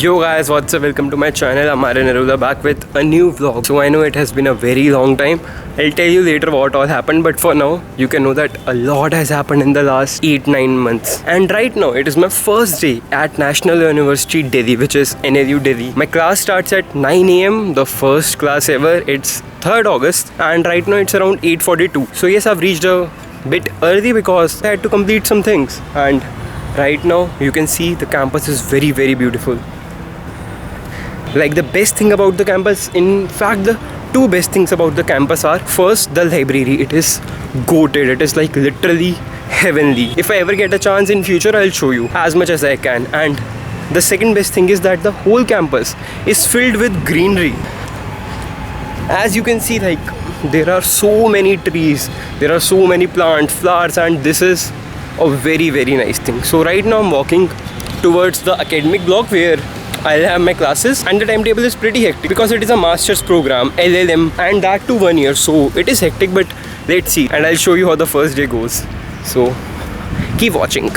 Yo guys, what's up? Welcome to my channel. I'm Aryan Arula back with a new vlog. So I know it has been a very long time. I'll tell you later what all happened, but for now, you can know that a lot has happened in the last 8-9 months. And right now, it is my first day at National University Delhi, which is NLU Delhi. My class starts at 9 AM, the first class ever. It's 3rd August and right now it's around 8:42. So yes, I've reached a bit early because I had to complete some things. And right now, you can see the campus is very, very beautiful. Like the best thing about the campus, in fact the two best things about the campus are, first, the library. It is goated. It is like literally heavenly. If I ever get a chance in future, I'll show you as much as I can. And the second best thing is that the whole campus is filled with greenery. As you can see, like there are so many trees, there are so many plants, flowers, and this is a very, very nice thing. So right now I'm walking towards the academic block where I'll have my classes, and the timetable is pretty hectic because it is a master's program, LLM, and that too 1 year. So it is hectic, but let's see, and I'll show you how the first day goes. So keep watching.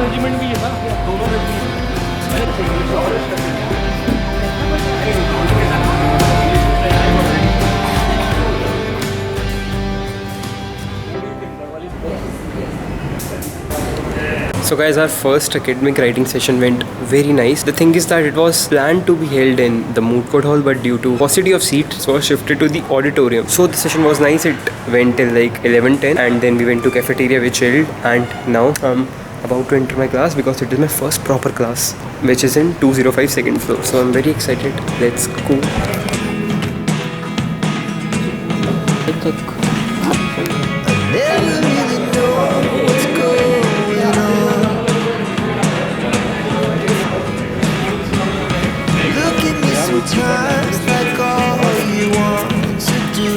Regiment भी है ना, दोनों So guys, our first academic writing session went very nice. The thing is that it was planned to be held in the moot court hall, but due to paucity of seats, it was shifted to the auditorium. So the session was nice. It went till like 11:10, and then we went to cafeteria, we chilled, and now I'm about to enter my class because it is my first proper class, which is in 205 second floor. So I'm very excited. Let's go. Times like all you want to do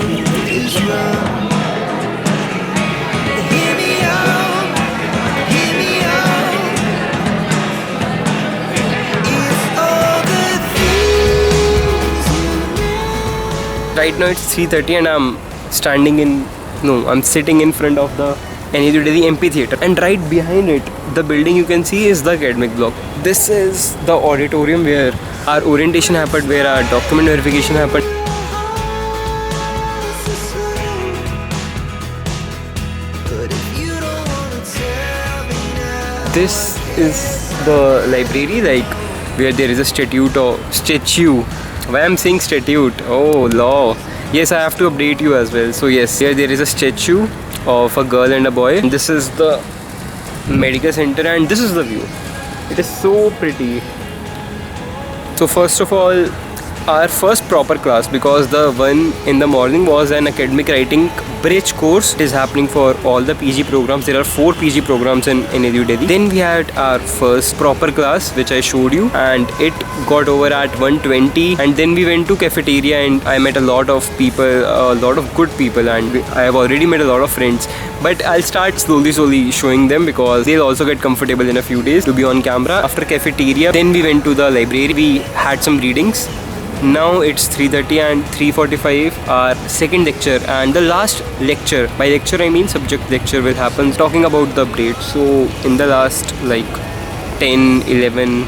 is run. Hear me out, hear me out. It's all the things you know. Right now it's 3:30 and I'm sitting in front of the NLU Delhi amphitheater, and right behind it, the building you can see is the academic block. This is the auditorium where our orientation happened, where our document verification happened. But if you don't wanna tell me now. This is the library, like where there is a statue. Why I'm saying statute? Oh law. Yes, I have to update you as well. So yes, here there is a statue of a girl and a boy. And this is the medical center, and this is the view. It is so pretty. So first of all, our first proper class, because the one in the morning was an academic writing bridge course. It is happening for all the PG programs. There are 4 PG programs in NLU Delhi. Then we had our first proper class, which I showed you, and it got over at 1:20. And then we went to cafeteria, and I met a lot of people, a lot of good people, and I have already met a lot of friends. But I'll start slowly showing them because they'll also get comfortable in a few days to be on camera. After cafeteria, then we went to the library. We had some readings. Now it's 3:30 and 3:45 our second lecture, and the last lecture, by lecture I mean subject lecture, will happen talking about the update. So in the last like 10-11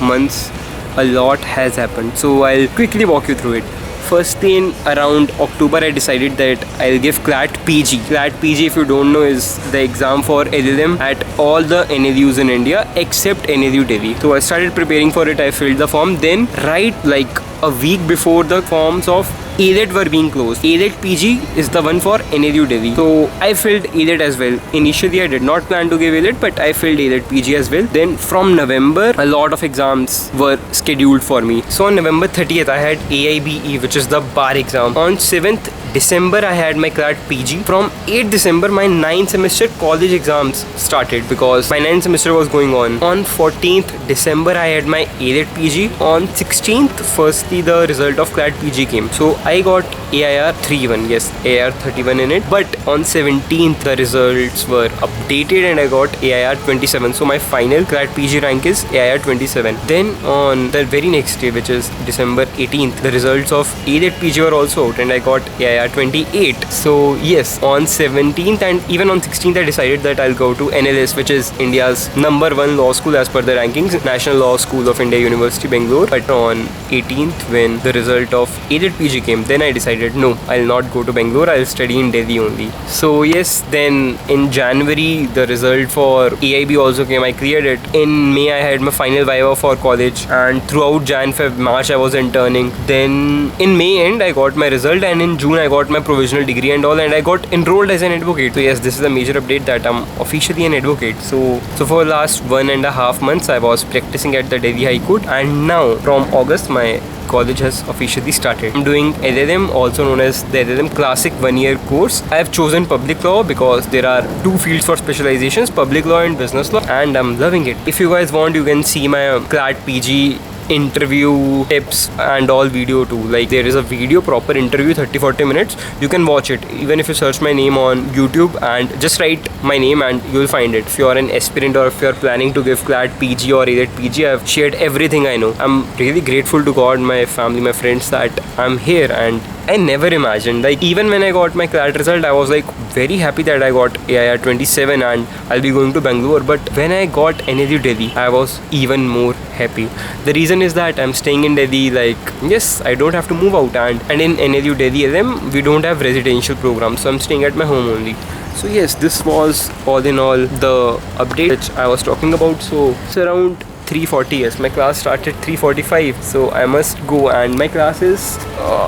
months a lot has happened, so I'll quickly walk you through it. Firstly, in around October, I decided that I'll give CLAT PG. CLAT PG, if you don't know, is the exam for LLM at all the NLUs in India except NLU Delhi. So I started preparing for it. I filled the form. Then, right like a week before the forms of ALET were being closed. ALET PG is the one for NLU Delhi. So I filled ALET as well. Initially, I did not plan to give ALET, but I filled ALET PG as well. Then from November, a lot of exams were scheduled for me. So on November 30th, I had AIBE, which is the bar exam. On 7th December, I had my CLAT PG. From 8th December, my 9th semester college exams started because my 9th semester was going on. On 14th December, I had my ALET PG. On 16th, firstly, the result of CLAT PG came. So I got AIR 31, yes, AIR 31 in it. But on 17th, the results were updated and I got AIR 27. So my final CLAT PG rank is AIR 27. Then on the very next day, which is December 18th, the results of ALET PG were also out and I got AIR 28. So yes, on 17th and even on 16th, I decided that I'll go to NLS, which is India's #1 law school as per the rankings, National Law School of India, University, Bangalore. But on 18th, when the result of ALET PG came, then I decided no, I'll not go to Bangalore, I'll study in Delhi only. So yes, then in January, the result for AIB also came. I cleared it. In May, I had my final viva for college, and throughout Jan, Feb, March, I was interning. Then in May end, I got my result, and in June, I got my provisional degree and all, and I got enrolled as an advocate. So yes, this is a major update that I'm officially an advocate. So for the last 1.5 months, I was practicing at the Delhi High Court, and now from August, my college has officially started. I'm doing LLM, also known as the LLM Classic 1-year course. I have chosen public law because there are 2 fields for specializations, public law and business law, and I'm loving it. If you guys want, you can see my CLAT PG interview tips and all video too. Like there is a video, proper interview, 30-40 minutes. You can watch it even if you search my name on YouTube and just write my name and you'll find it. If you are an aspirant or if you are planning to give CLAT PG or ALET PG, I've shared everything I know. I'm really grateful to God, my family, my friends that I'm here, and I never imagined, like even when I got my CLAT result, I was like very happy that I got AIR 27 and I'll be going to Bangalore. But when I got NLU Delhi, I was even more happy. The reason is that I'm staying in Delhi, like yes, I don't have to move out, and in NLU Delhi LM, we don't have residential programs, so I'm staying at my home only. So yes, this was all in all the update which I was talking about. So it's around 3:40. Yes, my class started 3:45, so I must go, and my class is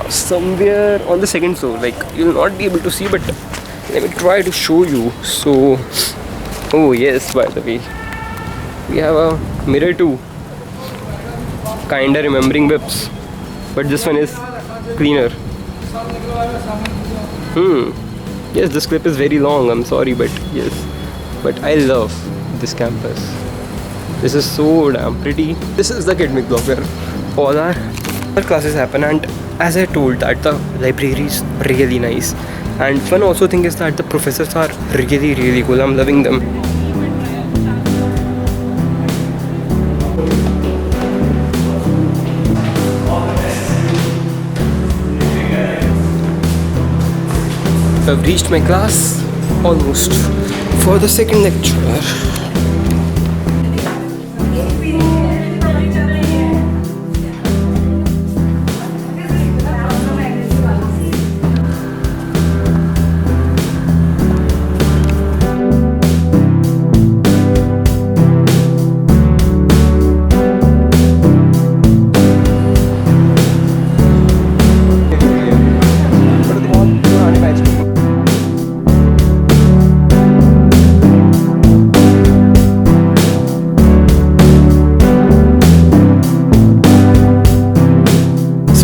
somewhere on the 2nd floor. Like you'll not be able to see, but let me try to show you. So oh yes, by the way, we have a mirror too, kinda remembering whips, but this one is cleaner. Yes, this clip is very long, I'm sorry, but yes, but I love this campus. This is so damn pretty. This is the academic block where all our classes happen, and as I told that the library is really nice, and one also thing is that the professors are really cool. I'm loving them. I've reached my class almost for the second lecture.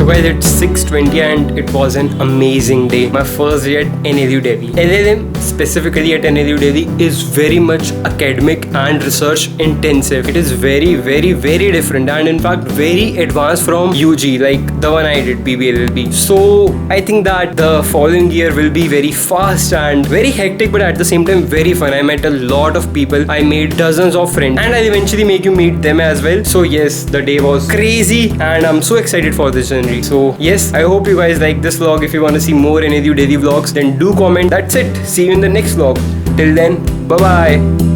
Guys, it's 6:20 and it was an amazing day. My first day at NLU Delhi. LLM, specifically at NLU Delhi, is very much academic and research intensive. It is very different, and in fact very advanced from UG, like the one I did, BBLLB. So I think that the following year will be very fast and very hectic, but at the same time very fun. I met a lot of people. I made dozens of friends, and I'll eventually make you meet them as well. So yes, the day was crazy and I'm so excited for this journey. country. So yes, I hope you guys like this vlog. If you want to see more Anyadu daily vlogs, then do comment. That's it. See you in the next vlog. Till then, bye bye.